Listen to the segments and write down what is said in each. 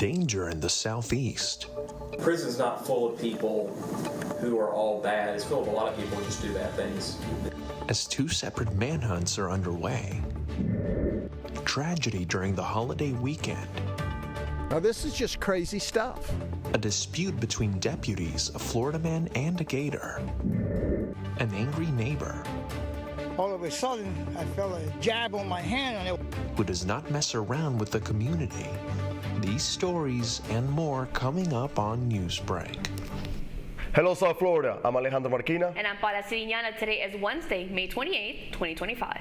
danger in the southeast. Prison's not full of people who are all bad. It's full of a lot of people who just do bad things. As two separate manhunts are underway. Tragedy during the holiday weekend. Now this is just crazy stuff. A dispute between deputies, a Florida man and a gator. An angry neighbor. All of a sudden, I felt a jab on my hand. Who does not mess around with the community. These stories and more coming up on Newsbreak. Hello, South Florida. I'm Alejandro Marquina. And I'm Paula Siriñana. Today is Wednesday, May 28, 2025.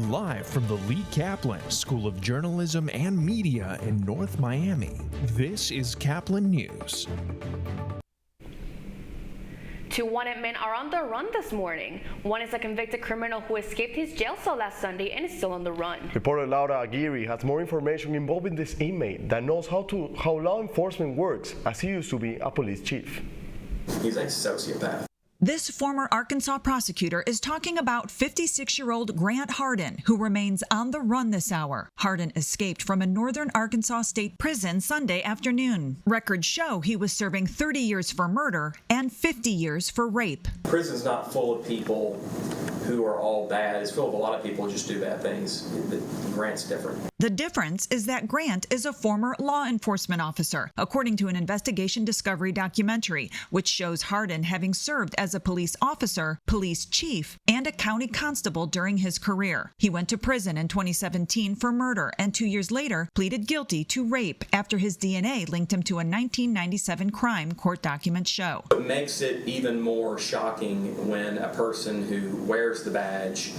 Live from the Lee Caplin School of Journalism and Media in North Miami, this is Caplin News. Two wanted men are on the run this morning. One is a convicted criminal who escaped his jail cell last Sunday and is still on the run. Reporter Laura Aguirre has more information involving this inmate that knows how law enforcement works, as he used to be a police chief. He's a sociopath. This former Arkansas prosecutor is talking about 56-year-old Grant Hardin, who remains on the run this hour. Hardin escaped from a northern Arkansas state prison Sunday afternoon. Records show he was serving 30 years for murder and 50 years for rape. Prison's not full of people who are all bad. It's full of a lot of people who just do bad things. Grant's different. The difference is that Grant is a former law enforcement officer, according to an investigation discovery documentary, which shows Hardin having served as a police officer, police chief, and a county constable during his career. He went to prison in 2017 for murder and 2 years later pleaded guilty to rape after his DNA linked him to a 1997 crime, court documents show. It makes it even more shocking when a person who wears the badge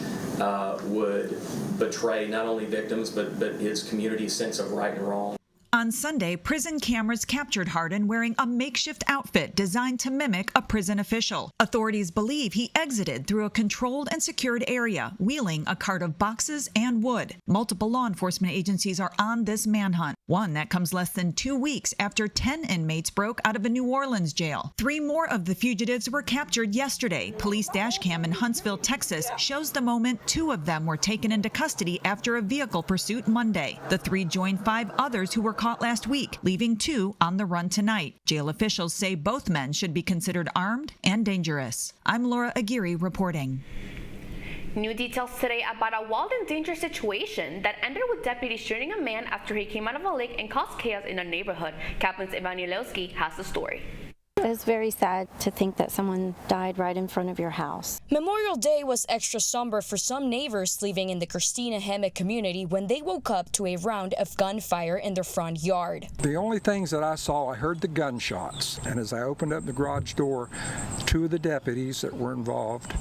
would betray not only victims but his community's sense of right and wrong. On Sunday, prison cameras captured Hardin wearing a makeshift outfit designed to mimic a prison official. Authorities believe he exited through a controlled and secured area, wheeling a cart of boxes and wood. Multiple law enforcement agencies are on this manhunt, one that comes less than 2 weeks after 10 inmates broke out of a New Orleans jail. 3 more of the fugitives were captured yesterday. Police dashcam in Huntsville, Texas, shows the moment 2 of them were taken into custody after a vehicle pursuit Monday. The 3 joined 5 others who were caught last week, leaving 2 on the run tonight. Jail officials say both men should be considered armed and dangerous. I'm Laura Aguirre reporting. New details today about a wild and dangerous situation that ended with deputies shooting a man after he came out of a lake and caused chaos in a neighborhood. Caplin's Ivan Yelowski has the story. It's very sad to think that someone died right in front of your house. Memorial Day was extra somber for some neighbors living in the Christina Hemet community when they woke up to a round of gunfire in their front yard. The only things that I saw, I heard the gunshots, and as I opened up the garage door, 2 of the deputies that were involved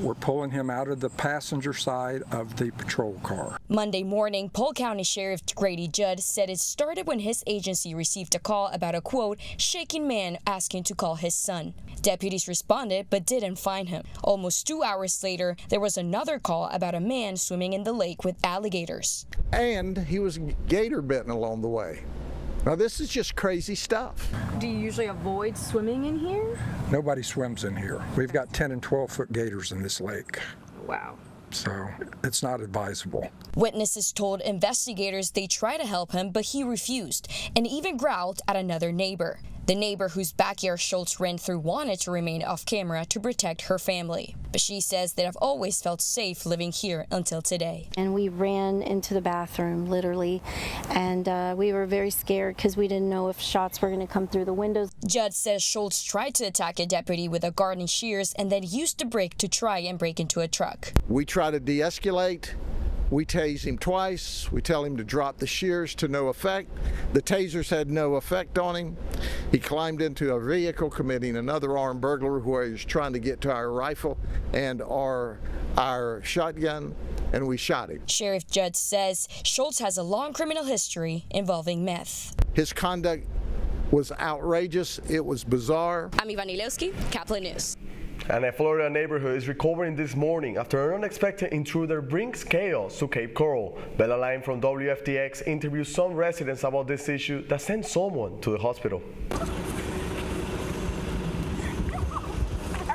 were pulling him out of the passenger side of the patrol car. Monday morning, Polk County Sheriff Grady Judd said it started when his agency received a call about a, quote, shaking man asking to call his son. Deputies responded but didn't find him. Almost 2 hours later, there was another call about a man swimming in the lake with alligators. And he was gator bitten along the way. Now this is just crazy stuff. Do you usually avoid swimming in here? Nobody swims in here. We've got 10 and 12-foot gators in this lake. Wow. So it's not advisable. Witnesses told investigators they tried to help him, but he refused and even growled at another neighbor. The neighbor whose backyard Schultz ran through wanted to remain off camera to protect her family. But she says that I've always felt safe living here until today. And we ran into the bathroom, literally, and we were very scared because we didn't know if shots were going to come through the windows. Judd says Schultz tried to attack a deputy with a garden shears and then used a brick to try and break into a truck. We try to de-escalate. We tase him twice. We tell him to drop the shears to no effect. The tasers had no effect on him. He climbed into a vehicle committing another armed burglary where he was trying to get to our rifle and our shotgun, and we shot him. Sheriff Judd says Schultz has a long criminal history involving meth. His conduct was outrageous. It was bizarre. I'm Ivan Yelowski, Caplin News. And a Florida neighborhood is recovering this morning after an unexpected intruder brings chaos to Cape Coral. Bella Line from WFTX interviewed some residents about this issue that sent someone to the hospital.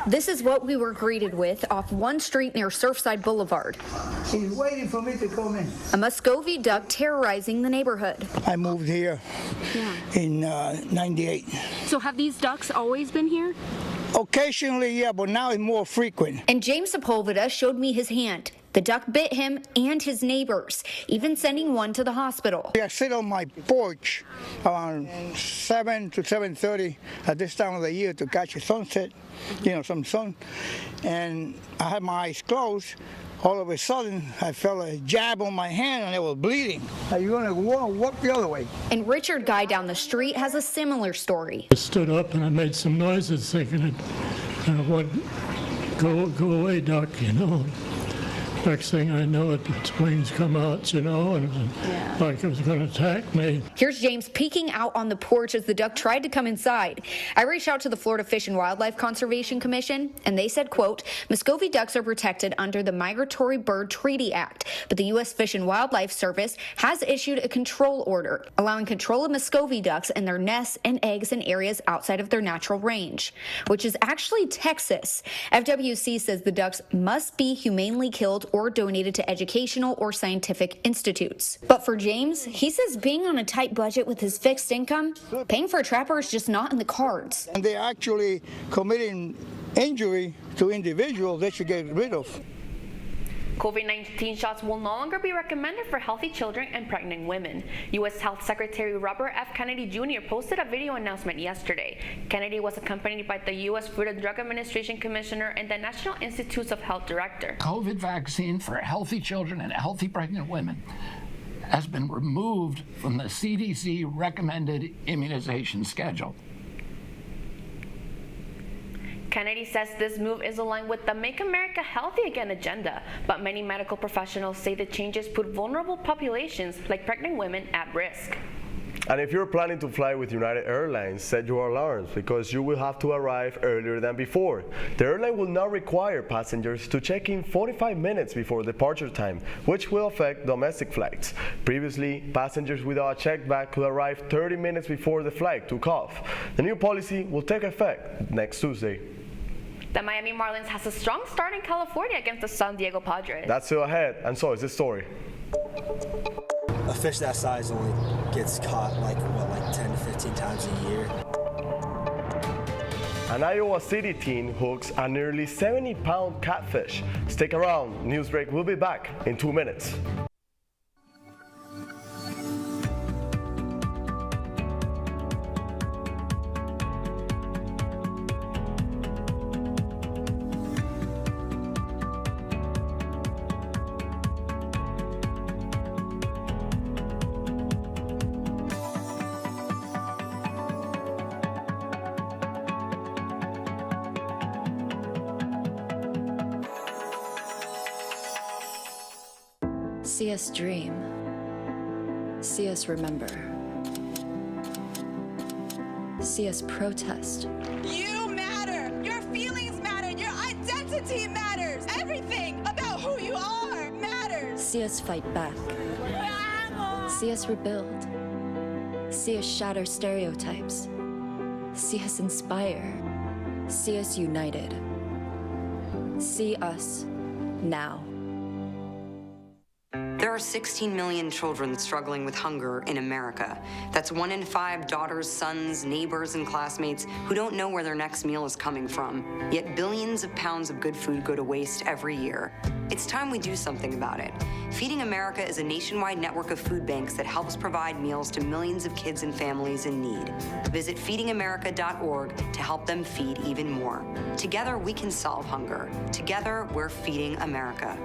This is what we were greeted with off one street near Surfside Boulevard. He's waiting for me to come in. A Muscovy duck terrorizing the neighborhood. I moved here in 98. So have these ducks always been here? Occasionally, yeah, but now it's more frequent. And James Sepulveda showed me his hand. The duck bit him and his neighbors, even sending one to the hospital. I sit on my porch around 7 to 7:30 at this time of the year to catch a sunset, some sun. And I had my eyes closed. All of a sudden, I felt a jab on my hand and it was bleeding. Are you going to walk the other way? And Richard Guy down the street has a similar story. I stood up and I made some noises thinking what, go away, duck, Next thing I know, its wings come out, and like it was going to attack me. Here's James peeking out on the porch as the duck tried to come inside. I reached out to the Florida Fish and Wildlife Conservation Commission, and they said, quote, Muscovy ducks are protected under the Migratory Bird Treaty Act, but the U.S. Fish and Wildlife Service has issued a control order, allowing control of Muscovy ducks and their nests and eggs in areas outside of their natural range, which is actually Texas. FWC says the ducks must be humanely killed or donated to educational or scientific institutes. But for James, he says being on a tight budget with his fixed income, paying for a trapper is just not in the cards. And they're actually committing injury to individuals they should get rid of. COVID-19 shots will no longer be recommended for healthy children and pregnant women. U.S. Health Secretary Robert F. Kennedy Jr. posted a video announcement yesterday. Kennedy was accompanied by the U.S. Food and Drug Administration Commissioner and the National Institutes of Health Director. COVID vaccine for healthy children and healthy pregnant women has been removed from the CDC recommended immunization schedule. Kennedy says this move is aligned with the Make America Healthy Again agenda, but many medical professionals say the changes put vulnerable populations like pregnant women at risk. And if you're planning to fly with United Airlines, set your alarms because you will have to arrive earlier than before. The airline will now require passengers to check in 45 minutes before departure time, which will affect domestic flights. Previously, passengers without a checked bag could arrive 30 minutes before the flight took off. The new policy will take effect next Tuesday. The Miami Marlins has a strong start in California against the San Diego Padres. That's still ahead, and so is this story. A fish that size only gets caught like 10 to 15 times a year. An Iowa City teen hooks a nearly 70-pound catfish. Stick around, Newsbreak will be back in 2 minutes. See us dream. See us remember. See us protest. You matter. Your feelings matter. Your identity matters. Everything about who you are matters. See us fight back. See us rebuild. See us shatter stereotypes. See us inspire. See us united. See us now. There are 16 million children struggling with hunger in America. That's 1 in 5 daughters, sons, neighbors, and classmates who don't know where their next meal is coming from. Yet billions of pounds of good food go to waste every year. It's time we do something about it. Feeding America is a nationwide network of food banks that helps provide meals to millions of kids and families in need. Visit feedingamerica.org to help them feed even more. Together, we can solve hunger. Together, we're feeding America.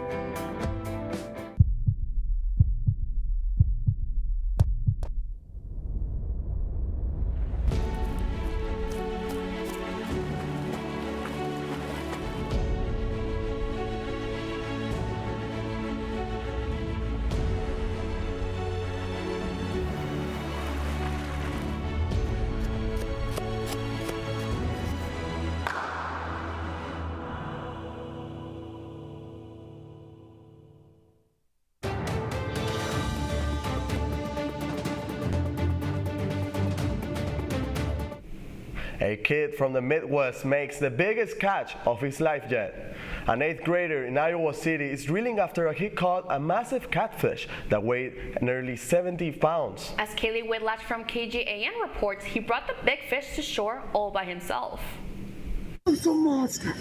A kid from the Midwest makes the biggest catch of his life yet. An 8th grader in Iowa City is reeling after he caught a massive catfish that weighed nearly 70 pounds. As Kaylee Whitlatch from KJAN reports, he brought the big fish to shore all by himself. It's a monster.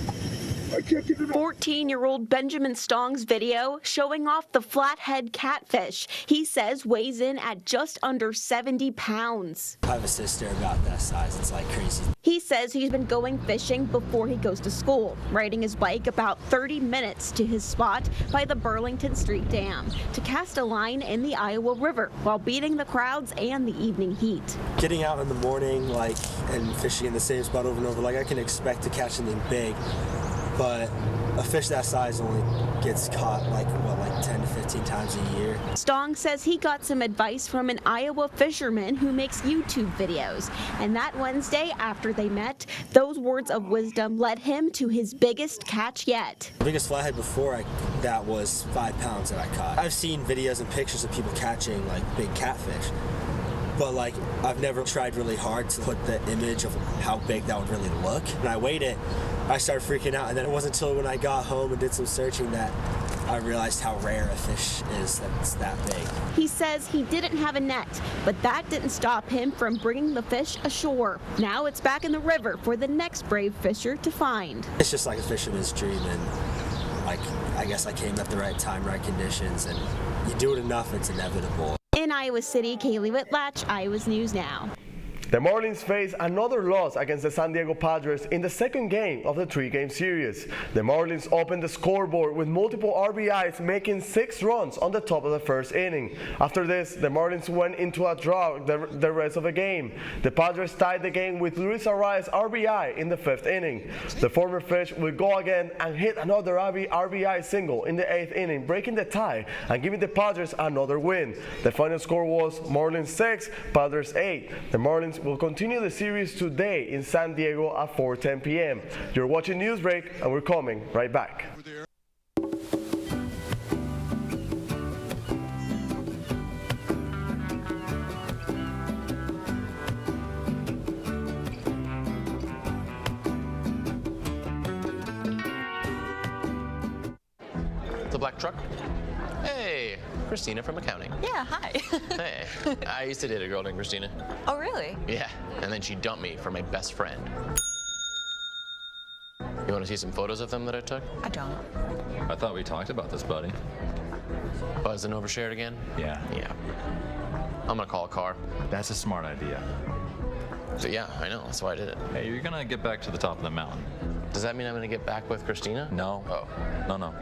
14-year-old Benjamin Stong's video showing off the flathead catfish he says weighs in at just under 70 pounds. I have a sister about that size. It's like crazy. He says he's been going fishing before he goes to school, riding his bike about 30 minutes to his spot by the Burlington Street Dam to cast a line in the Iowa River while beating the crowds and the evening heat. Getting out in the morning and fishing in the same spot over and over, I can expect to catch something big. But a fish that size only gets caught 10 to 15 times a year. Stong says he got some advice from an Iowa fisherman who makes YouTube videos. And that Wednesday, after they met, those words of wisdom led him to his biggest catch yet. The biggest flathead before that was 5 pounds that I caught. I've seen videos and pictures of people catching big catfish. But I've never tried really hard to put the image of how big that would really look. When I weighed it, I started freaking out, and then it wasn't until when I got home and did some searching that I realized how rare a fish is that's that big. He says he didn't have a net, but that didn't stop him from bringing the fish ashore. Now it's back in the river for the next brave fisher to find. It's just like a fisherman's dream, and I guess I came at the right time, right conditions, and you do it enough, it's inevitable. In Iowa City, Kaylee Whitlatch, Iowa's News Now. The Marlins face another loss against the San Diego Padres in the second game of the 3-game series. The Marlins opened the scoreboard with multiple RBIs, making 6 runs on the top of the first inning. After this, the Marlins went into a drought the rest of the game. The Padres tied the game with Luis Arraez's RBI in the 5th inning. The former Fish will go again and hit another RBI single in the 8th inning, breaking the tie and giving the Padres another win. The final score was Marlins 6, Padres 8. The Marlins will continue the series today in San Diego at 4:10 p.m. You're watching Newsbreak, and we're coming right back. The black truck? Hey, Christina from accounting. Yeah, hi. Hey, I used to date a girl named Christina. Oh, really? Yeah, and then she dumped me for my best friend. You want to see some photos of them that I took? I don't. I thought we talked about this, buddy. Buzz and overshared again? Yeah. Yeah. I'm gonna call a car. That's a smart idea. So yeah, I know, that's why I did it. Hey, you're gonna get back to the top of the mountain. Does that mean I'm gonna get back with Christina? No. Oh. No.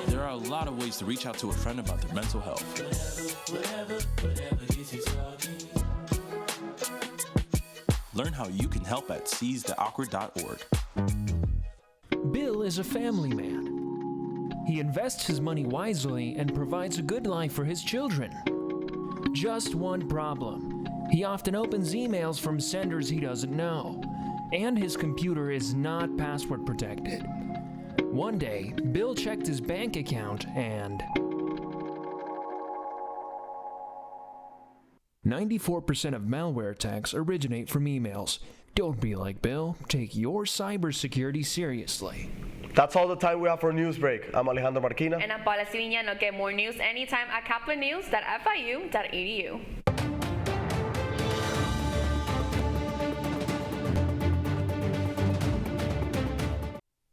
There are a lot of ways to reach out to a friend about their mental health. Learn how you can help at seizetheawkward.org. Bill is a family man. He invests his money wisely and provides a good life for his children. Just one problem. He often opens emails from senders he doesn't know, and his computer is not password protected. One day, Bill checked his bank account and 94% of malware attacks originate from emails. Don't be like Bill. Take your cybersecurity seriously. That's all the time we have for Newsbreak. I'm Alejandro Marquina. And I'm Paula Siriñano. Get more news anytime at caplinnews.fiu.edu.